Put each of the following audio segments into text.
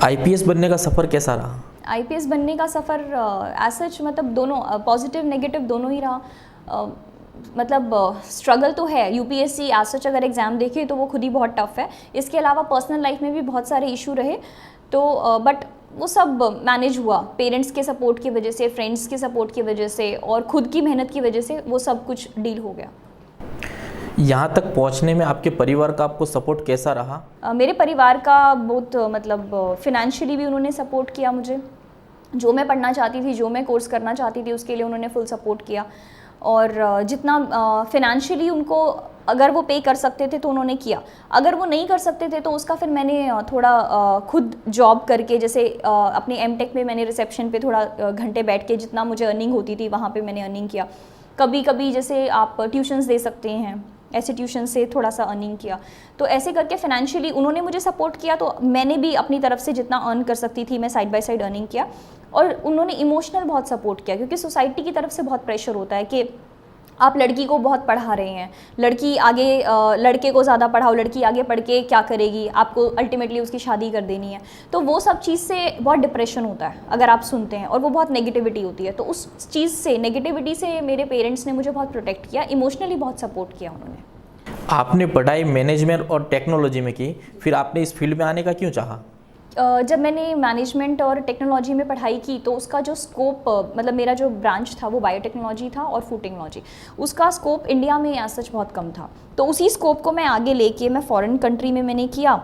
IPS बनने का सफ़र कैसा रहा? आईपीएस बनने का सफ़र एज सच मतलब दोनों पॉजिटिव नेगेटिव दोनों ही रहा। मतलब स्ट्रगल तो है, यूपीएससी एज सच अगर एग्ज़ाम देखें तो वो खुद ही बहुत टफ है। इसके अलावा पर्सनल लाइफ में भी बहुत सारे इशू रहे, तो बट वो सब मैनेज हुआ पेरेंट्स के सपोर्ट की वजह से, फ्रेंड्स के सपोर्ट की वजह से और ख़ुद की मेहनत की वजह से वो सब कुछ डील हो गया। यहाँ तक पहुँचने में आपके परिवार का आपको सपोर्ट कैसा रहा? मेरे परिवार का बहुत मतलब फिनेंशियली भी उन्होंने सपोर्ट किया मुझे। जो मैं पढ़ना चाहती थी, जो मैं कोर्स करना चाहती थी, उसके लिए उन्होंने फुल सपोर्ट किया। और जितना फिनेंशियली उनको अगर वो पे कर सकते थे तो उन्होंने किया। अगर वो नहीं कर सकते थे तो उसका फिर मैंने थोड़ा खुद जॉब करके, जैसे अपने एमटेक में मैंने रिसेप्शन पे थोड़ा घंटे बैठ के जितना मुझे अर्निंग होती थी वहाँ पे मैंने अर्निंग किया। कभी कभी जैसे आप ट्यूशन्स दे सकते हैं, ऐसे ट्यूशन से थोड़ा सा अर्निंग किया। तो ऐसे करके फिनेंशियली उन्होंने मुझे सपोर्ट किया, तो मैंने भी अपनी तरफ से जितना अर्न कर सकती थी मैं साइड बाय साइड अर्निंग किया। और उन्होंने इमोशनल बहुत सपोर्ट किया, क्योंकि सोसाइटी की तरफ से बहुत प्रेशर होता है कि आप लड़की को बहुत पढ़ा रहे हैं, लड़की आगे लड़के को ज़्यादा पढ़ाओ, लड़की आगे पढ़ के क्या करेगी, आपको अल्टीमेटली उसकी शादी कर देनी है। तो वो सब चीज़ से बहुत डिप्रेशन होता है अगर आप सुनते हैं, और वो बहुत नेगेटिविटी होती है। तो उस चीज़ से, नेगेटिविटी से मेरे पेरेंट्स ने मुझे बहुत प्रोटेक्ट किया, इमोशनली बहुत सपोर्ट किया उन्होंने। आपने पढ़ाई मैनेजमेंट और टेक्नोलॉजी में की, फिर आपने इस फील्ड में आने का क्यों चाहा? जब मैंने मैनेजमेंट और टेक्नोलॉजी में पढ़ाई की तो उसका जो स्कोप, मतलब मेरा जो ब्रांच था वो बायोटेक्नोलॉजी था और फूड टेक्नोलॉजी, उसका स्कोप इंडिया में एज सच बहुत कम था। तो उसी स्कोप को मैं आगे लेके मैं फॉरेन कंट्री में मैंने किया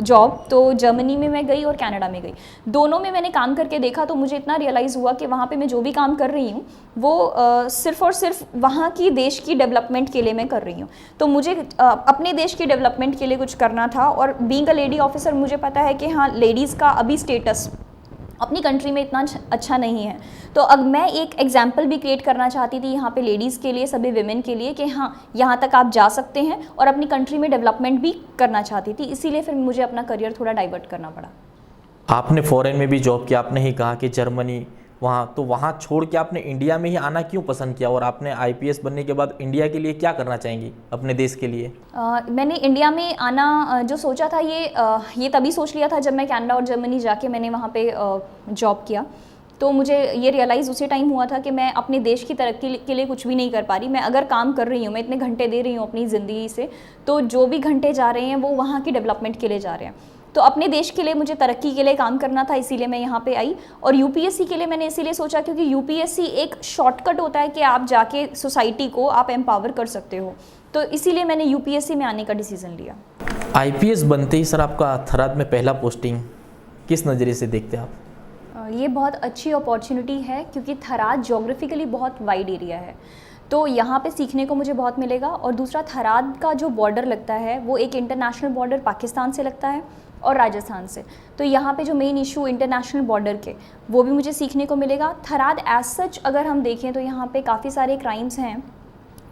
जॉब। तो जर्मनी में मैं गई और कनाडा में गई, दोनों में मैंने काम करके देखा। तो मुझे इतना रियलाइज़ हुआ कि वहाँ पे मैं जो भी काम कर रही हूँ वो सिर्फ़ और सिर्फ वहाँ की देश की डेवलपमेंट के लिए मैं कर रही हूँ। तो मुझे अपने देश की डेवलपमेंट के लिए कुछ करना था। और बीइंग अ लेडी ऑफिसर मुझे पता है कि हाँ, लेडीज़ का अभी स्टेटस अपनी कंट्री में इतना अच्छा नहीं है। तो अब मैं एक एग्जाम्पल भी क्रिएट करना चाहती थी यहाँ पे लेडीज़ के लिए, सभी विमेन के लिए, कि हाँ यहाँ तक आप जा सकते हैं, और अपनी कंट्री में डेवलपमेंट भी करना चाहती थी। इसीलिए फिर मुझे अपना करियर थोड़ा डाइवर्ट करना पड़ा। आपने फॉरेन में भी जॉब किया, आपने ही कहा कि जर्मनी, वहाँ तो वहाँ छोड़ के आपने इंडिया में ही आना क्यों पसंद किया? और आपने आईपीएस बनने के बाद इंडिया के लिए क्या करना चाहेंगी अपने देश के लिए? मैंने इंडिया में आना जो सोचा था ये तभी सोच लिया था जब मैं कनाडा और जर्मनी जाके मैंने वहाँ पे जॉब किया। तो मुझे ये रियलाइज़ उसी टाइम हुआ था कि मैं अपने देश की तरक्की के लिए कुछ भी नहीं कर पा रही। मैं अगर काम कर रही हूँ, मैं इतने घंटे दे रही हूँ अपनी ज़िंदगी से, तो जो भी घंटे जा रहे हैं वो वहाँ की डेवलपमेंट के लिए जा रहे हैं। तो अपने देश के लिए मुझे तरक्की के लिए काम करना था, इसीलिए मैं यहाँ पे आई। और यूपीएससी के लिए मैंने इसीलिए सोचा क्योंकि यूपीएससी एक शॉर्टकट होता है कि आप जाके सोसाइटी को आप एम्पावर कर सकते हो। तो इसीलिए मैंने यूपीएससी में आने का डिसीज़न लिया। आईपीएस बनते ही सर आपका थराद में पहला पोस्टिंग, किस नज़रिए से देखते हैं आप? ये बहुत अच्छी अपॉर्चुनिटी है क्योंकि थराद जोग्राफिकली बहुत वाइड एरिया है, तो यहाँ पे सीखने को मुझे बहुत मिलेगा। और दूसरा, थराद का जो बॉर्डर लगता है वो एक इंटरनेशनल बॉर्डर पाकिस्तान से लगता है और राजस्थान से। तो यहाँ पे जो मेन इशू इंटरनेशनल बॉर्डर के, वो भी मुझे सीखने को मिलेगा। थराद एज सच अगर हम देखें तो यहाँ पे काफ़ी सारे क्राइम्स हैं,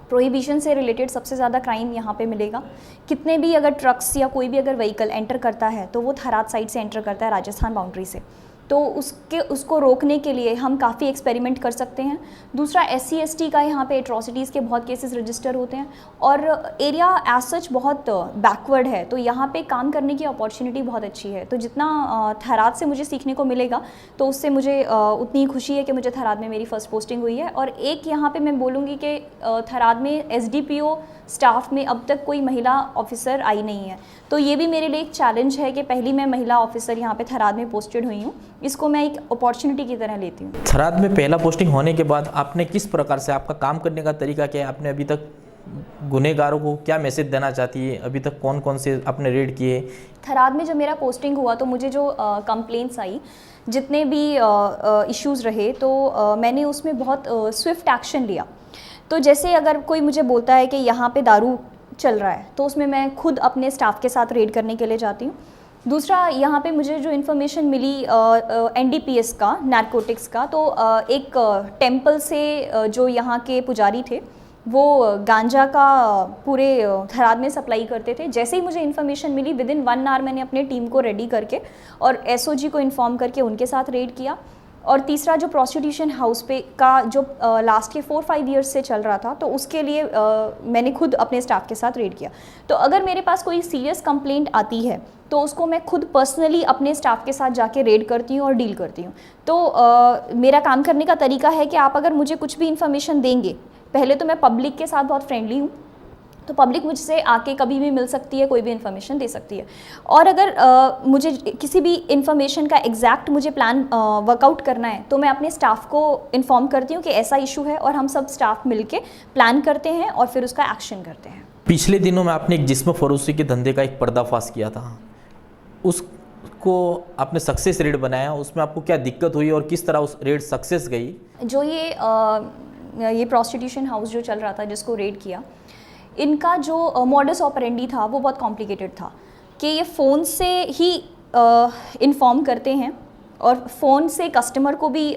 प्रोहिबिशन से रिलेटेड सबसे ज़्यादा क्राइम यहाँ पे मिलेगा। कितने भी अगर ट्रक्स या कोई भी अगर व्हीकल एंटर करता है तो वो थराद साइड से एंटर करता है, राजस्थान बाउंड्री से। तो उसको रोकने के लिए हम काफ़ी एक्सपेरिमेंट कर सकते हैं। दूसरा, SC ST का यहाँ पे एट्रॉसिटीज़ के बहुत केसेस रजिस्टर होते हैं, और एरिया एज सच बहुत बैकवर्ड है, तो यहाँ पे काम करने की अपॉर्चुनिटी बहुत अच्छी है। तो जितना थराद से मुझे सीखने को मिलेगा तो उससे मुझे उतनी खुशी है कि मुझे थराद में मेरी फ़र्स्ट पोस्टिंग हुई है। और एक यहाँ पे मैं बोलूँगी कि थराद में SDPO स्टाफ में अब तक कोई महिला ऑफिसर आई नहीं है। तो ये भी मेरे लिए एक चैलेंज है कि पहली मैं महिला ऑफिसर यहाँ पे थराद में पोस्टेड हुई हूँ। इसको मैं एक अपॉर्चुनिटी की तरह लेती हूँ। थराद में पहला पोस्टिंग होने के बाद आपने किस प्रकार से, आपका काम करने का तरीका क्या है? आपने अभी तक गुनहगारों को क्या मैसेज देना चाहती है? अभी तक कौन कौन से आपने रेड किए? थराद में जब मेरा पोस्टिंग हुआ तो मुझे जो कंप्लेंट्स आई, जितने भी इश्यूज़ रहे, तो मैंने उसमें बहुत स्विफ्ट एक्शन लिया। तो जैसे अगर कोई मुझे बोलता है कि यहाँ पे दारू चल रहा है, तो उसमें मैं खुद अपने स्टाफ के साथ रेड करने के लिए जाती हूँ। दूसरा, यहाँ पे मुझे जो इन्फॉर्मेशन मिली NDPS का, नारकोटिक्स का, तो एक टेम्पल से जो यहाँ के पुजारी थे वो गांजा का पूरे थराद में सप्लाई करते थे। जैसे ही मुझे इन्फॉर्मेशन मिली, विदिन 1 आवर मैंने अपने टीम को रेडी करके और SOG को इन्फॉर्म करके उनके साथ रेड किया। और तीसरा जो प्रोस्टिट्यूशन हाउस पे का जो लास्ट के 4-5 ईयर्स से चल रहा था, तो उसके लिए मैंने खुद अपने स्टाफ के साथ रेड किया। तो अगर मेरे पास कोई सीरियस कंप्लेंट आती है तो उसको मैं खुद पर्सनली अपने स्टाफ के साथ जाके रेड करती हूँ और डील करती हूँ। तो मेरा काम करने का तरीका है कि आप अगर मुझे कुछ भी इन्फॉर्मेशन देंगे, पहले तो मैं पब्लिक के साथ बहुत फ्रेंडली हूँ, तो पब्लिक मुझसे आके कभी भी मिल सकती है, कोई भी इन्फॉर्मेशन दे सकती है। और अगर मुझे किसी भी इन्फॉर्मेशन का एग्जैक्ट मुझे प्लान वर्कआउट करना है तो मैं अपने स्टाफ को इन्फॉर्म करती हूँ कि ऐसा इशू है, और हम सब स्टाफ मिलके प्लान करते हैं और फिर उसका एक्शन करते हैं। पिछले दिनों में आपने एक जिस्म फरोशी के धंधे का एक पर्दाफाश किया था, उसको आपने सक्सेस रेट बनाया, उसमें आपको क्या दिक्कत हुई और किस तरह उस रेट सक्सेस गई? जो ये प्रोस्टिट्यूशन हाउस जो चल रहा था जिसको रेड किया, इनका जो मॉडस ऑपरेंडी था वो बहुत कॉम्प्लिकेटेड था कि ये फ़ोन से ही इन्फॉर्म करते हैं और फ़ोन से कस्टमर को भी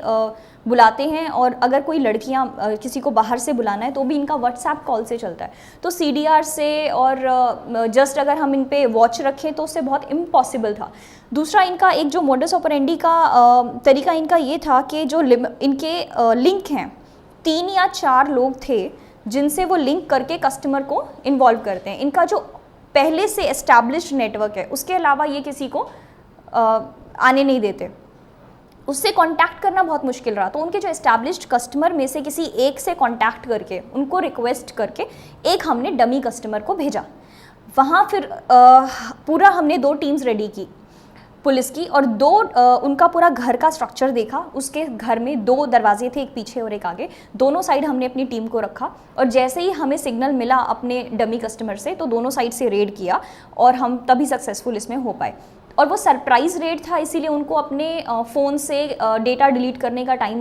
बुलाते हैं, और अगर कोई लड़कियां किसी को बाहर से बुलाना है तो भी इनका व्हाट्सएप कॉल से चलता है। तो CDR से और जस्ट अगर हम इन पे वॉच रखें तो उससे बहुत इम्पॉसिबल था। दूसरा, इनका एक जो मॉडस ऑपरेंडी का तरीका इनका ये था कि जो इनके लिंक हैं, 3 या 4 लोग थे जिनसे वो लिंक करके कस्टमर को इन्वॉल्व करते हैं। इनका जो पहले से एस्टैब्लिश्ड नेटवर्क है उसके अलावा ये किसी को आने नहीं देते, उससे कांटेक्ट करना बहुत मुश्किल रहा। तो उनके जो एस्टैब्लिश्ड कस्टमर में से किसी एक से कांटेक्ट करके उनको रिक्वेस्ट करके एक हमने डमी कस्टमर को भेजा। वहाँ फिर पूरा हमने 2 टीम्स रेडी की पुलिस की, और 2 उनका पूरा घर का स्ट्रक्चर देखा। उसके घर में 2 दरवाजे थे, एक पीछे और एक आगे, दोनों साइड हमने अपनी टीम को रखा, और जैसे ही हमें सिग्नल मिला अपने डमी कस्टमर से तो दोनों साइड से रेड किया और हम तभी सक्सेसफुल इसमें हो पाए। और वो सरप्राइज रेड था, इसीलिए उनको अपने फ़ोन से डेटा डिलीट करने का टाइम